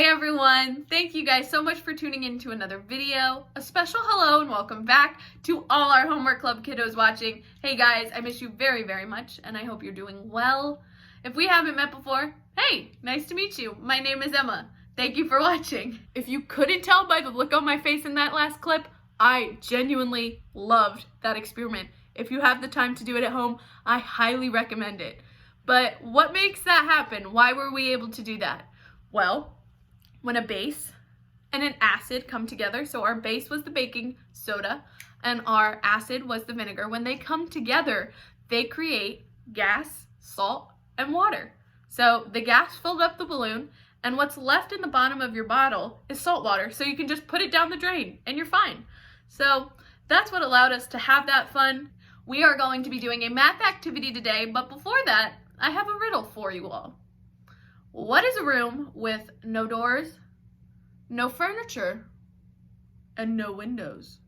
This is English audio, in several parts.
Hey everyone! Thank you guys so much for tuning in to another video. A special hello and welcome back to all our Homework Club kiddos watching. Hey guys, I miss you very, very much and I hope you're doing well. If we haven't met before, hey, nice to meet you. My name is Emma. Thank you for watching. If you couldn't tell by the look on my face in that last clip, I genuinely loved that experiment. If you have the time to do it at home, I highly recommend it. But what makes that happen? Why were we able to do that? Well, when a base and an acid come together, so our base was the baking soda and our acid was the vinegar, when they come together, they create gas, salt, and water. So the gas filled up the balloon, and what's left in the bottom of your bottle is salt water, so you can just put it down the drain and you're fine. So that's what allowed us to have that fun. We are going to be doing a math activity today, but before that, I have a riddle for you all. What is a room with no doors, no furniture, and no windows?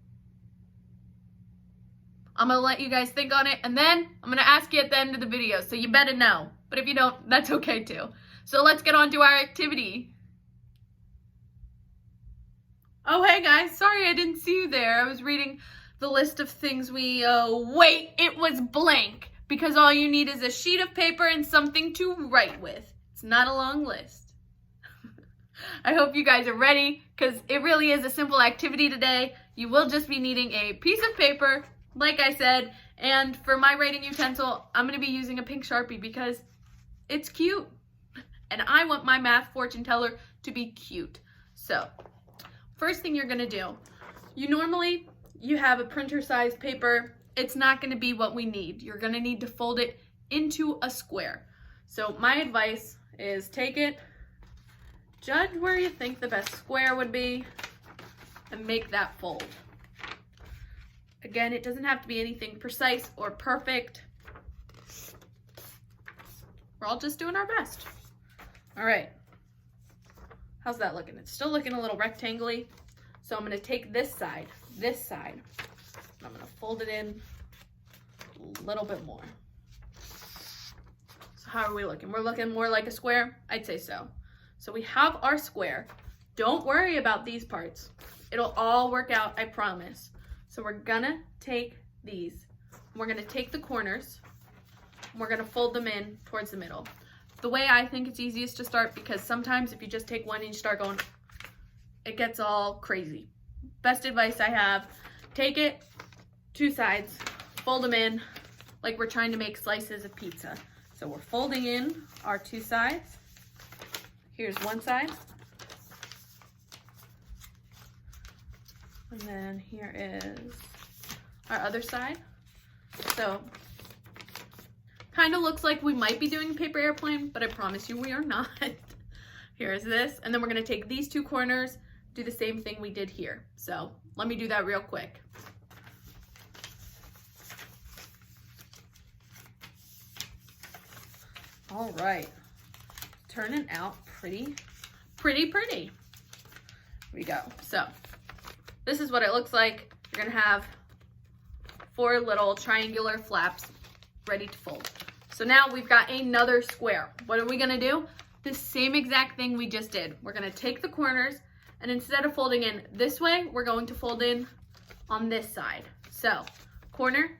I'm gonna let you guys think on it, and then I'm gonna ask you at the end of the video, so you better know. But if you don't, that's okay too. So let's get on to our activity. Oh, hey guys, sorry I didn't see you there. I was reading the list of things wait, it was blank, because all you need is a sheet of paper and something to write with. It's not a long list. I hope you guys are ready, because it really is a simple activity today. You will just be needing a piece of paper, like I said, and for my writing utensil, I'm going to be using a pink Sharpie because it's cute. And I want my math fortune teller to be cute. So, first thing you're going to do, you have a printer-sized paper. It's not going to be what we need. You're going to need to fold it into a square. So my advice is take it, judge where you think the best square would be, and make that fold. Again, it doesn't have to be anything precise or perfect. We're all just doing our best. All right. How's that looking? It's still looking a little rectangle-y. So I'm going to take this side, and I'm going to fold it in a little bit more. So how are we looking? We're looking more like a square? I'd say so. So we have our square. Don't worry about these parts. It'll all work out, I promise. So we're gonna take these, and we're gonna take the corners, and we're gonna fold them in towards the middle. The way I think it's easiest to start, because sometimes if you just take one and you start going, it gets all crazy. Best advice I have, take it, two sides, fold them in like we're trying to make slices of pizza. So we're folding in our two sides. Here's one side. And then here is our other side. So kind of looks like we might be doing a paper airplane, but I promise you we are not. Here's this. And then we're going to take these two corners, do the same thing we did here. So let me do that real quick. All right. Turning out pretty. Here we go. So this is what it looks like. You're gonna have 4 little triangular flaps ready to fold. So now we've got another square. What are we gonna do? The same exact thing we just did. We're gonna take the corners, and instead of folding in this way, we're going to fold in on this side. So corner,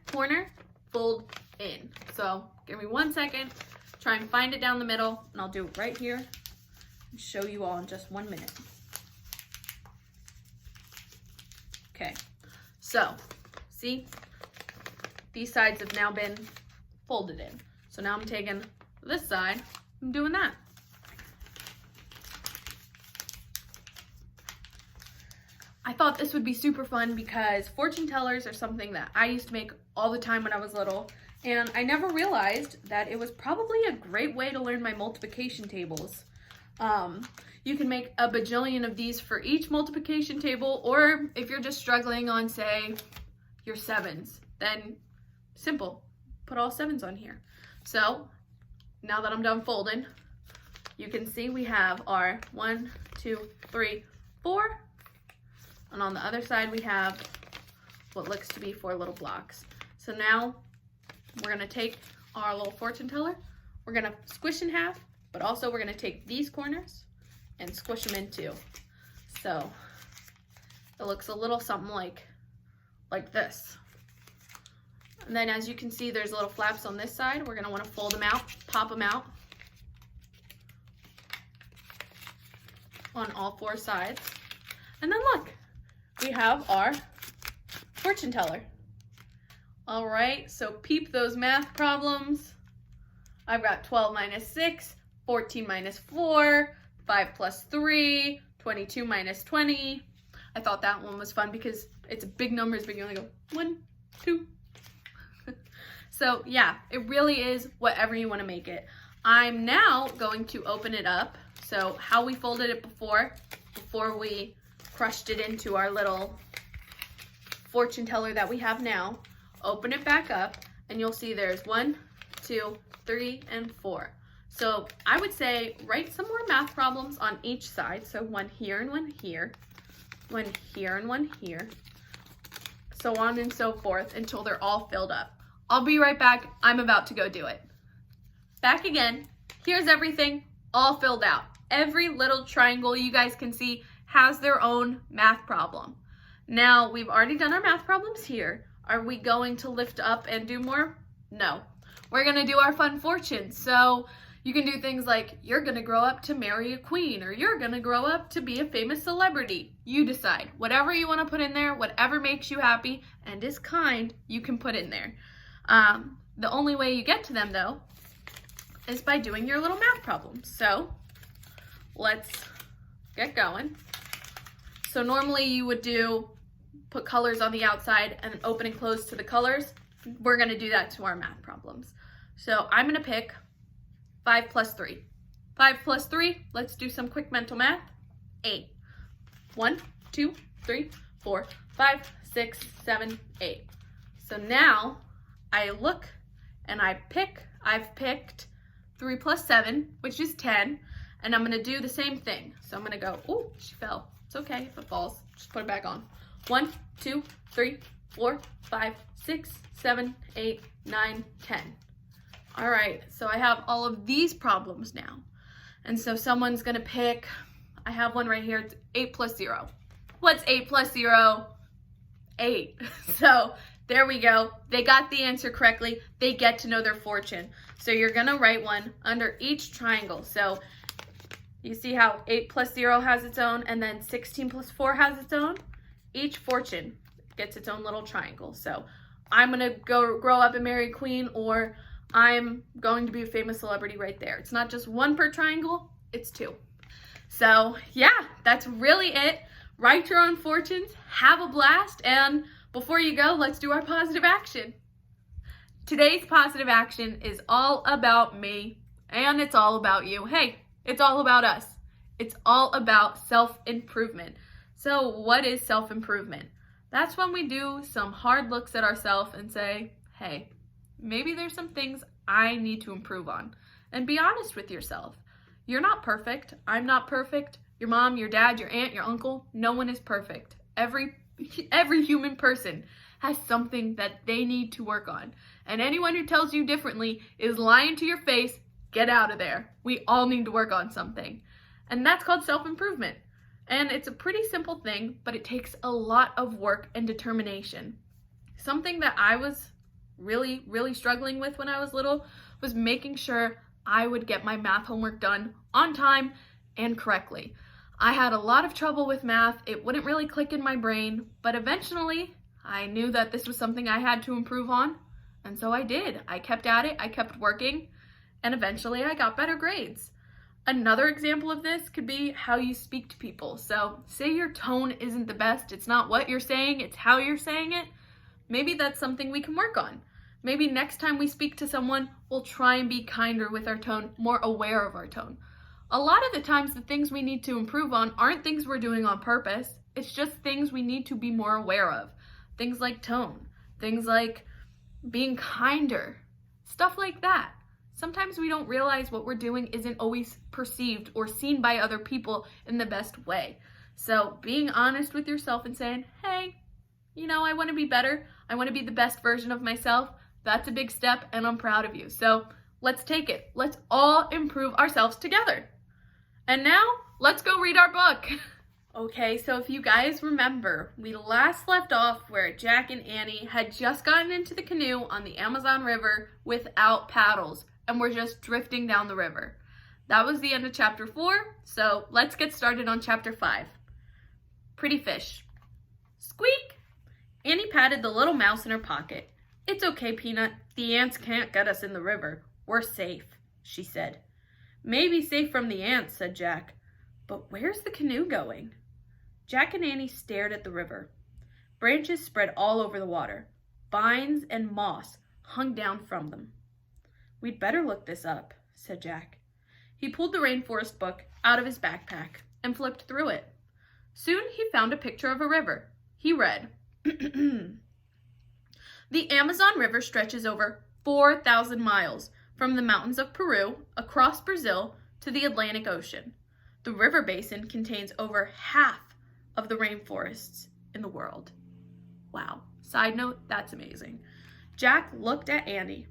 fold in. So give me 1 second. Try and find it down the middle, and I'll do it right here and show you all in just 1 minute. Okay, so see, these sides have now been folded in. So now I'm taking this side, I'm doing that. I thought this would be super fun because fortune tellers are something that I used to make all the time when I was little. And I never realized that it was probably a great way to learn my multiplication tables. You can make a bajillion of these for each multiplication table, or if you're just struggling on, say, your 7s, then simple, put all 7s on here. So now that I'm done folding, you can see we have our 1, 2, 3, 4, and on the other side we have what looks to be 4 little blocks. So now we're gonna take our little fortune teller, we're gonna squish in half, but also we're gonna take these corners and squish them in too. So it looks a little something like this. And then as you can see, there's little flaps on this side. We're gonna wanna fold them out, pop them out on all 4 sides. And then look, we have our fortune teller. All right, so peep those math problems. I've got 12 minus 6, 14 minus 4, 5 plus 3, 22 minus 20. I thought that one was fun because it's big numbers, but you only go 1, 2. So yeah, it really is whatever you want to make it. I'm now going to open it up. So how we folded it before we crushed it into our little fortune teller that we have now. Open it back up and you'll see there's 1, 2, 3, and 4. So I would say write some more math problems on each side. So 1 here and 1 here, 1 here and 1 here, so on and so forth until they're all filled up. I'll be right back. I'm about to go do it. Back again. Here's everything all filled out. Every little triangle you guys can see has their own math problem. Now, we've already done our math problems here. Are we going to lift up and do more? No. We're going to do our fun fortunes. So you can do things like, you're going to grow up to marry a queen, or you're going to grow up to be a famous celebrity. You decide. Whatever you want to put in there, whatever makes you happy and is kind, you can put in there. The only way you get to them, though, is by doing your little math problems. So let's get going. So normally you would put colors on the outside and open and close to the colors. We're going to do that to our math problems. So I'm going to pick 5 plus 3. 5 plus 3, let's do some quick mental math. 8. 1, 2, 3, 4, 5, 6, 7, 8. So now I look and I've picked 3 plus 7, which is 10, and I'm going to do the same thing. So I'm going to go, oh, she fell. It's okay if it falls. Just put it back on. 1, 2, 3, 4, 5, 6, 7, 8, 9, 10. All right, so I have all of these problems now. And so someone's going to pick, I have one right here, it's 8 plus 0. What's 8 plus 0? 8. So there we go. They got the answer correctly. They get to know their fortune. So you're going to write one under each triangle. So you see how 8 plus 0 has its own, and then 16 plus 4 has its own? Each fortune gets its own little triangle. So I'm going to grow up and marry a queen, or I'm going to be a famous celebrity right there. It's not just one per triangle, it's 2. So yeah, that's really it. Write your own fortunes, have a blast, and before you go, let's do our positive action. Today's positive action is all about me, and it's all about you. Hey, it's all about us. It's all about self-improvement. So what is self-improvement? That's when we do some hard looks at ourselves and say, hey, maybe there's some things I need to improve on. And be honest with yourself. You're not perfect. I'm not perfect. Your mom, your dad, your aunt, your uncle, no one is perfect. Every human person has something that they need to work on. And anyone who tells you differently is lying to your face. Get out of there. We all need to work on something. And that's called self-improvement. And it's a pretty simple thing, but it takes a lot of work and determination. Something that I was really, really struggling with when I was little was making sure I would get my math homework done on time and correctly. I had a lot of trouble with math. It wouldn't really click in my brain, but eventually I knew that this was something I had to improve on. And so I did. I kept at it, I kept working, and eventually I got better grades. Another example of this could be how you speak to people. So say your tone isn't the best. It's not what you're saying, it's how you're saying it. Maybe that's something we can work on. Maybe next time we speak to someone, we'll try and be kinder with our tone, more aware of our tone. A lot of the times the things we need to improve on aren't things we're doing on purpose. It's just things we need to be more aware of. Things like tone, things like being kinder, stuff like that. Sometimes we don't realize what we're doing isn't always perceived or seen by other people in the best way. So being honest with yourself and saying, hey, I want to be better. I want to be the best version of myself. That's a big step and I'm proud of you. So let's take it. Let's all improve ourselves together. And now, let's go read our book. Okay, so if you guys remember, we last left off where Jack and Annie had just gotten into the canoe on the Amazon River without paddles, and were just drifting down the river. That was the end of chapter 4, so let's get started on chapter 5. Pretty fish. Squeak! Annie patted the little mouse in her pocket. "It's okay, Peanut. The ants can't get us in the river. We're safe," she said. "Maybe safe from the ants," said Jack. "But where's the canoe going?" Jack and Annie stared at the river. Branches spread all over the water. Vines and moss hung down from them. "We'd better look this up," said Jack. He pulled the rainforest book out of his backpack and flipped through it. Soon he found a picture of a river. He read, "The Amazon River stretches over 4,000 miles from the mountains of Peru across Brazil to the Atlantic Ocean. The river basin contains over half of the rainforests in the world." Wow. Side note, that's amazing. Jack looked at Annie.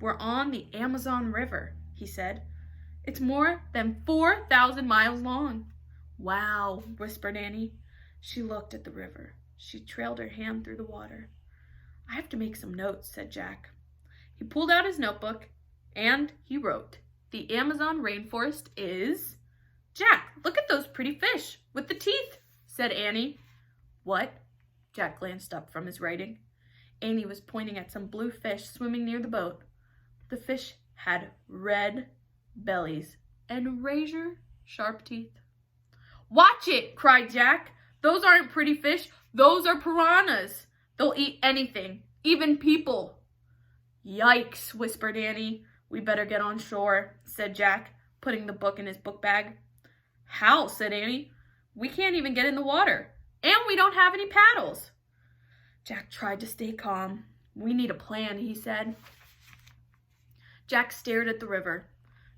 "We're on the Amazon River," he said. "It's more than 4,000 miles long." "Wow," whispered Annie. She looked at the river. She trailed her hand through the water. "I have to make some notes," said Jack. He pulled out his notebook and he wrote, "The Amazon rainforest is..." "Jack, look at those pretty fish with the teeth," said Annie. "What?" Jack glanced up from his writing. Annie was pointing at some blue fish swimming near the boat. The fish had red bellies and razor-sharp teeth. "Watch it!" cried Jack. "Those aren't pretty fish. Those are piranhas. They'll eat anything, even people." "Yikes," whispered Annie. "We better get on shore," said Jack, putting the book in his book bag. "How?" said Annie. "We can't even get in the water, and we don't have any paddles." Jack tried to stay calm. "We need a plan," he said. Jack stared at the river.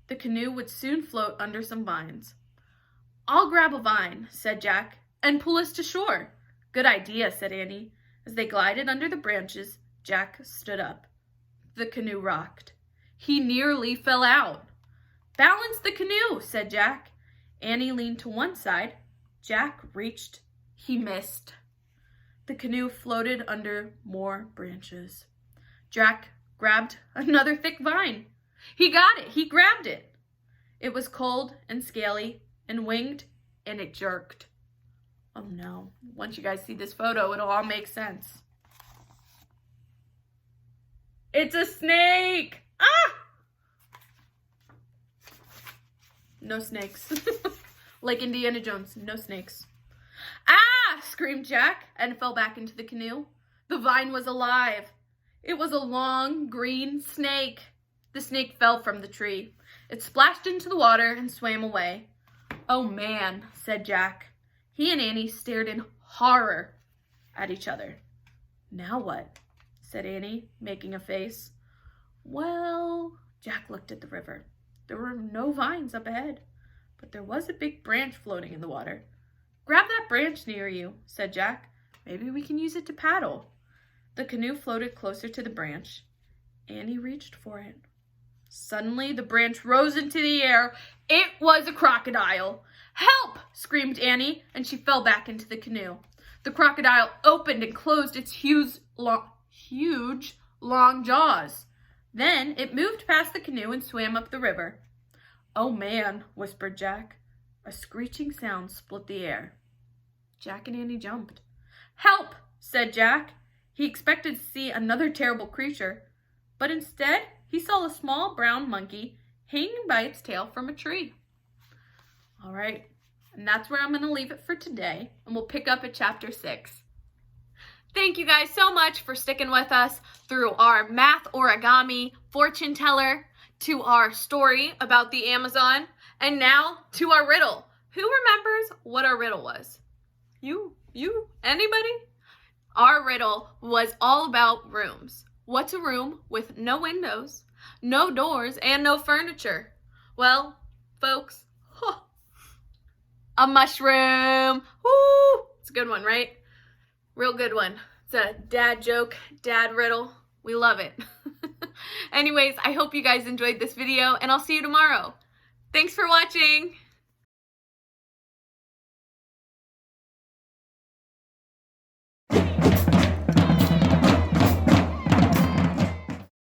The canoe would soon float under some vines. "I'll grab a vine," said Jack, "and pull us to shore." "Good idea," said Annie. As they glided under the branches, Jack stood up. The canoe rocked. He nearly fell out. "Balance the canoe," said Jack. Annie leaned to one side. Jack reached. He missed. The canoe floated under more branches. Jack grabbed another thick vine. He got it. He grabbed it. It was cold and scaly and winged, and it jerked. Oh no. Once you guys see this photo, it'll all make sense. It's a snake! Ah! No snakes. Like Indiana Jones, no snakes. "Ah!" screamed Jack and fell back into the canoe. The vine was alive. It was a long, green snake. The snake fell from the tree. It splashed into the water and swam away. "Oh man," said Jack. He and Annie stared in horror at each other. "Now what?" said Annie, making a face. "Well," Jack looked at the river. There were no vines up ahead, but there was a big branch floating in the water. "Grab that branch near you," said Jack. "Maybe we can use it to paddle." The canoe floated closer to the branch. Annie reached for it. Suddenly, the branch rose into the air. It was a crocodile. "Help!" screamed Annie, and she fell back into the canoe. The crocodile opened and closed its huge, long jaws. Then it moved past the canoe and swam up the river. "Oh man," whispered Jack. A screeching sound split the air. Jack and Annie jumped. "Help!" said Jack. He expected to see another terrible creature, but instead he saw a small brown monkey hanging by its tail from a tree. All right, and that's where I'm going to leave it for today, and we'll pick up at chapter 6. Thank you guys so much for sticking with us through our math origami fortune teller, to our story about the Amazon, and now to our riddle. Who remembers what our riddle was? You, anybody? Our riddle was all about rooms. What's a room with no windows, no doors, and no furniture? Well, folks, a mushroom. Woo! It's a good one, right? Real good one. It's a dad joke, dad riddle. We love it. Anyways, I hope you guys enjoyed this video, and I'll see you tomorrow. Thanks for watching.